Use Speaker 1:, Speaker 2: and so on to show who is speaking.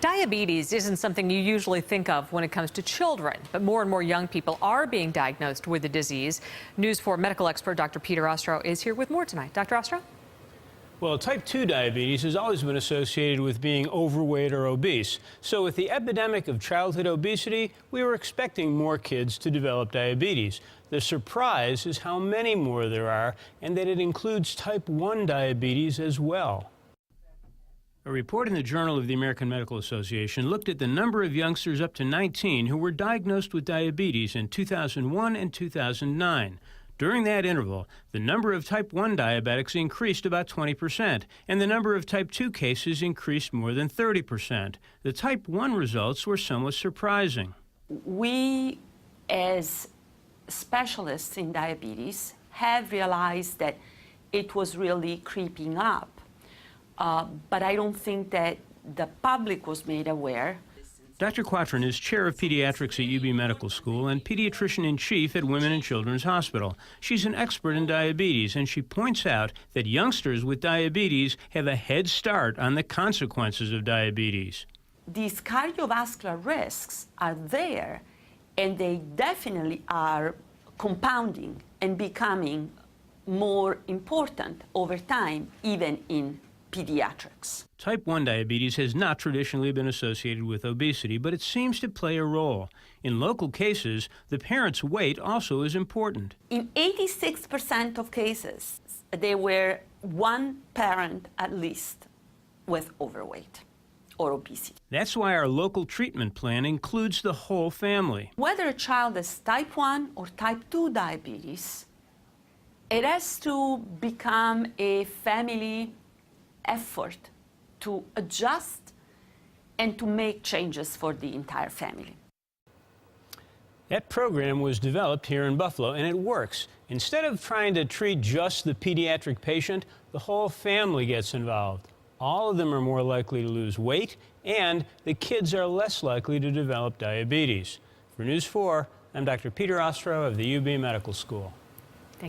Speaker 1: Diabetes isn't something you usually think of when it comes to children, but more and more young people are being diagnosed with the disease. News 4 medical expert Dr. Peter Ostro is here with more tonight. Dr. Ostro?
Speaker 2: Well, type 2 diabetes has always been associated with being overweight or obese. So with the epidemic of childhood obesity, we were expecting more kids to develop diabetes. The surprise is how many more there are, and that it includes type 1 diabetes as well. A report in the Journal of the American Medical Association looked at the number of youngsters up to 19 who were diagnosed with diabetes in 2001 and 2009. During that interval, the number of type 1 diabetics increased about 20%, and the number of type 2 cases increased more than 30%. The type 1 results were somewhat surprising.
Speaker 3: We, as specialists in diabetes, have realized that it was really creeping up. But I don't think that the public was made aware.
Speaker 2: Dr. Quatron is chair of pediatrics at UB Medical School and pediatrician-in-chief at Women and Children's Hospital. She's an expert in diabetes, and she points out that youngsters with diabetes have a head start on the consequences of diabetes.
Speaker 3: These cardiovascular risks are there, and they definitely are compounding and becoming more important over time, even in pediatrics.
Speaker 2: Type 1 diabetes has not traditionally been associated with obesity, but it seems to play a role. In local cases, the parent's weight also is important.
Speaker 3: In 86% of cases, there were one parent at least with overweight or obesity.
Speaker 2: That's why our local treatment plan includes the whole family.
Speaker 3: Whether a child is type 1 or type 2 diabetes, it has to become a family effort to adjust and to make changes for the entire family.
Speaker 2: That program was developed here in Buffalo, and it works. Instead of trying to treat just the pediatric patient, the whole family gets involved. All of them are more likely to lose weight, and the kids are less likely to develop diabetes. For News 4, I'm Dr. Peter Ostro of the UB Medical School.